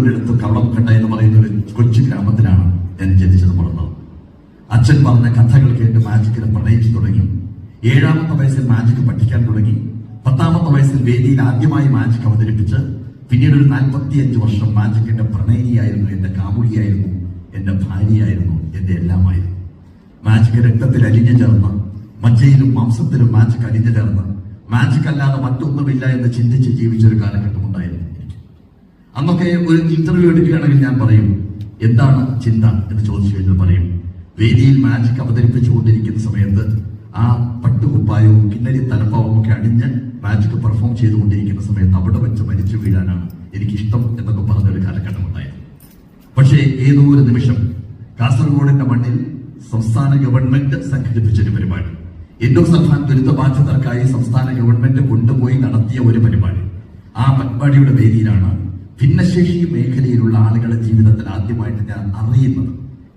തിരുവനന്തപുരത്ത് കവളംകണ്ട എന്ന് പറയുന്ന ഒരു കൊച്ചു ഗ്രാമത്തിലാണ് ഞാൻ ജനിച്ചത് വളർന്നത്. അച്ഛൻ പറഞ്ഞ കഥകൾ കേട്ട് മാജിക്കിനെ പ്രണയിച്ചു തുടങ്ങി. 7ാമത്തെ വയസ്സിൽ മാജിക് പഠിക്കാൻ തുടങ്ങി. 10ാമത്തെ വയസ്സിൽ വേദിയിൽ ആദ്യമായി മാജിക് അവതരിപ്പിച്ച് പിന്നീട് ഒരു 45 വർഷം മാജിക്കിന്റെ പ്രണയിനിയായിരുന്നു, എന്റെ കാമുകിയായിരുന്നു, എന്റെ ഭാര്യയായിരുന്നു, എന്റെ എല്ലാമായിരുന്നു. മാജിക് രക്തത്തിൽ അലിഞ്ഞു ചേർന്ന്, മജ്ജയിലും മാംസത്തിലും മാജിക് അലിഞ്ഞു ചേർന്ന്, മാജിക് അല്ലാതെ മറ്റൊന്നുമില്ല എന്ന് ചിന്തിച്ച് ജീവിച്ചൊരു കാലഘട്ടം ഉണ്ടായിരുന്നു എനിക്ക്. അന്നൊക്കെ ഒരു ഇന്റർവ്യൂ എടുക്കുകയാണെങ്കിൽ ഞാൻ പറയും, എന്താണ് ചിന്ത എന്ന് ചോദിച്ചു കഴിഞ്ഞാൽ പറയും, വേദിയിൽ മാജിക് അവതരിപ്പിച്ചുകൊണ്ടിരിക്കുന്ന സമയത്ത് ആ പട്ടുകുപ്പായവും കിന്നരി തലപ്പാവും ഒക്കെ അണിഞ്ഞ് മാജിക് പെർഫോം ചെയ്തുകൊണ്ടിരിക്കുന്ന സമയത്ത് അവിടെ വെച്ച് മരിച്ചു വീഴാനാണ് എനിക്കിഷ്ടം എന്നൊക്കെ പറഞ്ഞൊരു കാലഘട്ടം ഉണ്ടായിരുന്നു. പക്ഷേ ഏതോ ഒരു നിമിഷം കാസർഗോഡിന്റെ മണ്ണിൽ സംസ്ഥാന ഗവൺമെന്റ് സംഘടിപ്പിച്ചൊരു പരിപാടി, എൻഡോസൾഫാൻ ദുരിതബാധിതർക്കായി സംസ്ഥാന ഗവൺമെന്റ് കൊണ്ടുപോയി നടത്തിയ ഒരു പരിപാടി. ആ പരിപാടിയുടെ വേദിയിലാണ് ഭിന്നശേഷി മേഖലയിലുള്ള ആളുകളുടെ ജീവിതത്തിൽ ആദ്യമായിട്ട് ഞാൻ അറിയുന്നത്,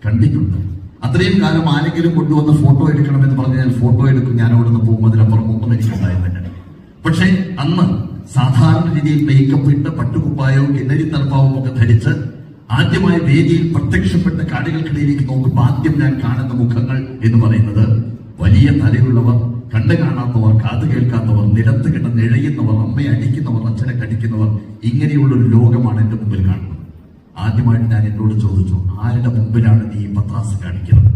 കണ്ടിട്ടുണ്ട്. അത്രയും കാലം ആരെങ്കിലും കൊണ്ടുവന്ന് ഫോട്ടോ എടുക്കണമെന്ന് പറഞ്ഞാൽ ഫോട്ടോ എടുക്കും, ഞാൻ അവിടെ നിന്ന് പോകും, അതിനപ്പുറം ഒന്നും എനിക്കുണ്ടായിരുന്നില്ല. പക്ഷേ അന്ന് സാധാരണ രീതിയിൽ മേക്കപ്പ് ഇട്ട് പട്ടുകുപ്പായവും കിന്നരി തലപ്പാവും ഒക്കെ ധരിച്ച് ആദ്യമായി വേദിയിൽ പ്രത്യക്ഷപ്പെട്ട കാണികൾക്കിടയിലേക്ക് നോക്കുമ്പോൾ ആദ്യം ഞാൻ കാണുന്ന മുഖങ്ങൾ എന്ന് പറയുന്നത് വലിയ തലയുള്ളവർ, കണ്ടു കാണാത്തവർ, കാത് കേൾക്കാത്തവർ, നിലത്ത് കിടന്ന് ഇഴയുന്നവർ, അമ്മയെ അടിക്കുന്നവർ, അച്ഛനെ കടിക്കുന്നവർ, ഇങ്ങനെയുള്ളൊരു ലോകമാണ് എന്റെ മുമ്പിൽ കാണുന്നത്. ആദ്യമായിട്ട് ഞാൻ എന്നോട് ചോദിച്ചു, ആരുടെ മുമ്പിലാണ് നീ ഈ പത്രാസ് കാണിക്കുന്നത്?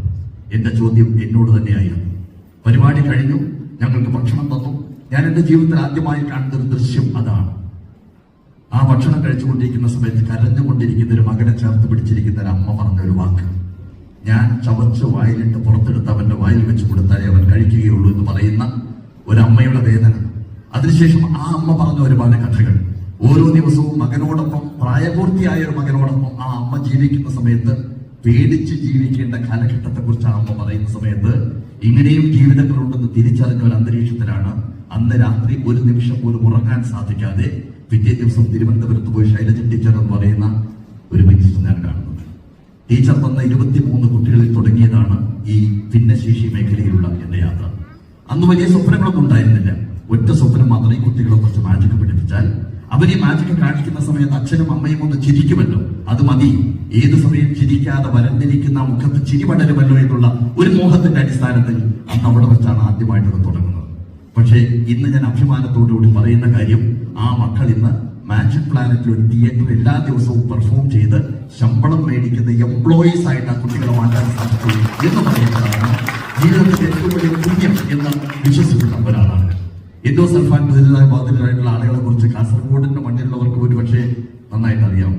എന്റെ ചോദ്യം എന്നോട് തന്നെയായിരുന്നു. പരിപാടി കഴിഞ്ഞു, ഞങ്ങൾക്ക് ഭക്ഷണം തന്നു. ഞാൻ എന്റെ ജീവിതത്തിൽ ആദ്യമായി കാണുന്ന ഒരു ദൃശ്യം അതാണ്. ആ ഭക്ഷണം കഴിച്ചുകൊണ്ടിരിക്കുന്ന സമയത്ത് കരഞ്ഞുകൊണ്ടിരിക്കുന്ന ഒരു മകനെ ചേർത്ത് പിടിച്ചിരിക്കുന്ന ഒരു അമ്മ പറഞ്ഞ ഒരു വാക്ക്, ഞാൻ ചവച്ച് വായിലിട്ട് പുറത്തെടുത്ത് അവന്റെ വായിൽ വെച്ച് കൊടുത്താലേ അവൻ കഴിക്കുകയുള്ളൂ എന്ന് പറയുന്ന ഒരമ്മയുടെ വേദന. അതിനുശേഷം ആ അമ്മ പറഞ്ഞ ഒരുപാട് കഥകൾ. ഓരോ ദിവസവും മകനോടൊപ്പം, പ്രായപൂർത്തിയായ ഒരു മകനോടൊപ്പം ആ അമ്മ ജീവിക്കുന്ന സമയത്ത് പേടിച്ച് ജീവിക്കേണ്ട കാലഘട്ടത്തെ കുറിച്ച് ആ അമ്മ പറയുന്ന സമയത്ത് ഇങ്ങനെയും ജീവിതങ്ങളുണ്ടെന്ന് തിരിച്ചറിഞ്ഞ ഒരു അന്തരീക്ഷത്തിലാണ് അന്ന് രാത്രി ഒരു നിമിഷം പോലും ഉറങ്ങാൻ സാധിക്കാതെ പിറ്റേ ദിവസം തിരുവനന്തപുരത്ത് പോയി ശൈലജ ടീച്ചർ എന്ന് പറയുന്ന ഒരു മിനിസ്റ്റർ ഞാൻ കാണുന്നത്. ടീച്ചർ തന്ന 23 കുട്ടികളിൽ തുടങ്ങിയതാണ് ഈ ഭിന്നശേഷി മേഖലയിലുള്ള എന്റെ യാത്ര. അന്ന് വലിയ സ്വപ്നങ്ങളൊന്നും ഉണ്ടായിരുന്നില്ല. ഒറ്റ സ്വപ്നം മാത്രം, ഈ കുട്ടികളെ കുറച്ച് മാജിക് പഠിപ്പിച്ചാൽ അവര് ഈ മാജിക് കാണിക്കുന്ന സമയത്ത് അച്ഛനും അമ്മയും ഒന്ന് ചിരിക്കുമല്ലോ, അത് മതി. ഏത് സമയം ചിരിക്കാതെ വരണ്ടിരിക്കുന്ന മുഖത്ത് ചിരി പടരുമല്ലോ എന്നുള്ള ഒരു മോഹത്തിന്റെ അടിസ്ഥാനത്തിൽ അന്ന് അവിടെ വെച്ചാണ് ആദ്യമായിട്ടത് തുടങ്ങുന്നത്. പക്ഷേ ഇന്ന് ഞാൻ അഭിമാനത്തോടുകൂടി പറയുന്ന കാര്യം, ആ മക്കൾ ഇന്ന് മാജിക് പ്ലാനറ്റിൽ ഒരു തിയേറ്റർ എല്ലാ ദിവസവും പെർഫോം ചെയ്ത് ശമ്പളം മേടിക്കുന്ന എംപ്ലോയീസ് ആയിട്ട് ആ കുട്ടികളെ മാറ്റാൻ സാധിച്ചു എന്ന് പറയുന്നതാണ് ജീവിതത്തിന്റെ ഏറ്റവും വലിയ പുണ്യം എന്ന് വിശ്വസിക്കുന്ന ഒരാളാണ്. എൻഡോസൾഫാൻ ബാധിതരായിട്ടുള്ള ആളുകളെ കുറിച്ച് കാസർഗോഡിന്റെ മണ്ണിലുള്ളവർക്ക് ഒരു പക്ഷേ നന്നായിട്ട് അറിയാം.